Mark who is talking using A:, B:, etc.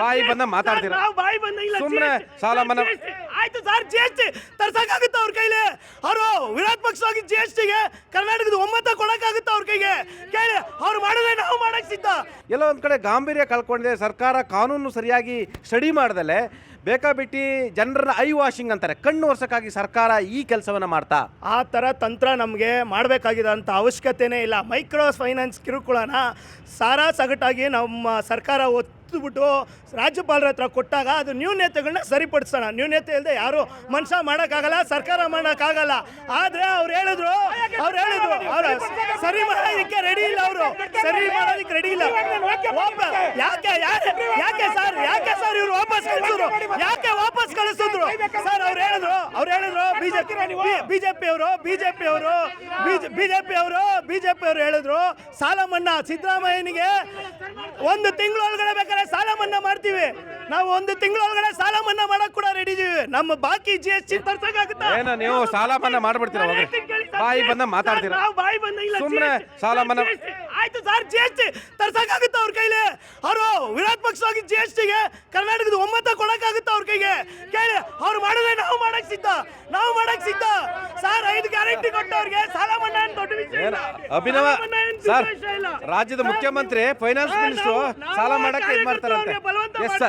A: ಬಾಯಿ ಬಂದ ಮಾತಾಡ್ತೀರಾ
B: ಬಾಯಿ ಬಂದ ಇಲ್ಲ
A: ಸುಮ್ಮನೆ ಸಾಲ ಮನ್ನಾ
B: ಆಯ್ತು ಸರ್ ಜಿಎಸ್ಟಿ ತರ್ಸಕ್ಕಾಗುತ್ತಾ ಅವ್ರ ಕೈಲಿ ಅವರು ವಿರೋಧ ಪಕ್ಷವಾಗಿ ಜಿಎಸ್ಟಿಗೆ ಕರ್ನಾಟಕದ ಒಮ್ಮತ ಕೊಡಕ್ಕಾಗುತ್ತಾ ಅವ್ರ ಕೈಗೆ ಕೇಳಿ ಅವ್ರು ಮಾಡಿದ್ರೆ ನಾವು ಮಾಡಕ್ ಸಿದ್ಧ.
A: ಎಲ್ಲ ಒಂದ್ ಕಡೆ ಗಾಂಭೀರ್ಯ ಕಳ್ಕೊಂಡಿದೆ ಸರ್ಕಾರ. ಕಾನೂನು ಸರಿಯಾಗಿ ಸ್ಟಡಿ ಮಾಡ್ದಲೆ ಬೇಕಾಬಿಟ್ಟಿ ಜನರನ್ನ ಐ ವಾಷಿಂಗ್ ಅಂತಾರೆ, ಕಣ್ಣು ವರ್ಷಕ್ಕಾಗಿ ಸರ್ಕಾರ ಈ ಕೆಲಸವನ್ನ ಮಾಡ್ತಾ
B: ಆ ಥರ ತಂತ್ರ ನಮಗೆ ಮಾಡಬೇಕಾಗಿರೋಂಥ ಅವಶ್ಯಕತೆನೇ ಇಲ್ಲ. ಮೈಕ್ರೋ ಫೈನಾನ್ಸ್ ಕಿರುಕುಳನ ಸಾರಾ ಸಗಟಾಗಿ ನಮ್ಮ ಸರ್ಕಾರ ಒತ್ತುಬಿಟ್ಟು ರಾಜ್ಯಪಾಲರ ಹತ್ರ ಕೊಟ್ಟಾಗ ಅದು ನ್ಯೂನ್ಯತೆಗಳನ್ನ ಸರಿಪಡಿಸೋಣ. ನ್ಯೂನ್ಯತೆ ಇಲ್ಲದೆ ಯಾರು ಮನುಷ್ಯ ಮಾಡೋಕ್ಕಾಗಲ್ಲ, ಸರ್ಕಾರ ಮಾಡೋಕ್ಕಾಗಲ್ಲ. ಆದರೆ ಅವ್ರು ಹೇಳಿದ್ರು ಅವ್ರು ಸರಿ ಮಾಡೋದಕ್ಕೆ ರೆಡಿ ಇಲ್ಲ, ಅವರು ಸರಿ ಮಾಡೋದಕ್ಕೆ ರೆಡಿ ಇಲ್ಲ. ಯಾಕೆ ಸರ್ ಇವ್ರು ವಾಪಸ್ ಕಳಿಸಿದ್ರು? ಯಾಕೆ ವಾಪಸ್ ಕಳಿಸಿದ್ರು ಸರ್? ಅವ್ರು ಹೇಳಿದ್ರು ಬಿಜೆಪಿ ಅವರು ಹೇಳಿದ್ರು ಸಾಲ ಮನ್ನಾ ಸಿದ್ದರಾಮಯ್ಯನಿಗೆ 1 ತಿಂಗಳೊಳಗಡೆ ಬೇಕಾದ್ರೆ ಸಾಲ ಮನ್ನಾ ಮಾಡ್ತೀವಿ, ನಾವು 1 ತಿಂಗಳೊಳಗಡೆ ಸಾಲ ಮನ್ನಾ ಮಾಡಕ್ ಕೂಡ ರೆಡಿ ಇದೀವಿ. ನಮ್ಮ ಬಾಕಿ ಜಿಎಸ್ಟಿ ತರ್ಸಕ್ಕಾಗುತ್ತಾ?
A: ಏನೋ ನೀವು ಸಾಲ ಮನ್ನಾ ಮಾಡ್ಬಿಡ್ತೀರಾ? ಬಾಯಿ ಬಂದ ಮಾತಾಡ್ತೀರಾ
B: ಬಾಯಿ ಬಂದ ಇಲ್ಲ
A: ಸುಮ್ಮನೆ ಸಾಲ ಮನ್ನಾ.
B: ಆಯ್ತು ಸರ್, ಜಿಎಸ್ಟಿ ತರ್ಸಕ್ಕಾಗುತ್ತಾ ಅವ್ರ ಕೈಲಿ? ಅವರು ವಿರೋಧ ಪಕ್ಷವಾಗಿ ಜಿಎಸ್ಟಿಗೆ ಕರ್ನಾಟಕದ ಒಮ್ಮತ ಕೊಡಕ್ಕಾಗುತ್ತಾ ಅವ್ರ ಕೈಗೆ ಕೇಳಿ ಅವ್ರು ಮಾಡಿದ್ರೆ ನಾವು ಮಾಡಕ್ ಸಿದ್ಧ ಸರ್. 5 ಗ್ಯಾರಂಟಿ ಕೊಟ್ಟವ್ರಿಗೆ ಸಾಲ ಮನ್ನಾ ಅಂತ ದೊಡ್ಡ ವಿಷಯ ಇಲ್ಲ.
A: ಅಭಿನವ ಸರ್, ರಾಜ್ಯದ ಮುಖ್ಯಮಂತ್ರಿ ಫೈನಾನ್ಸ್ ಮಿನಿಸ್ಟರ್ ಸಾಲ ಮಾಡಕ್ಕೆ ಇದು ಮಾಡ್ತಾರಂತೆ. Yes sir.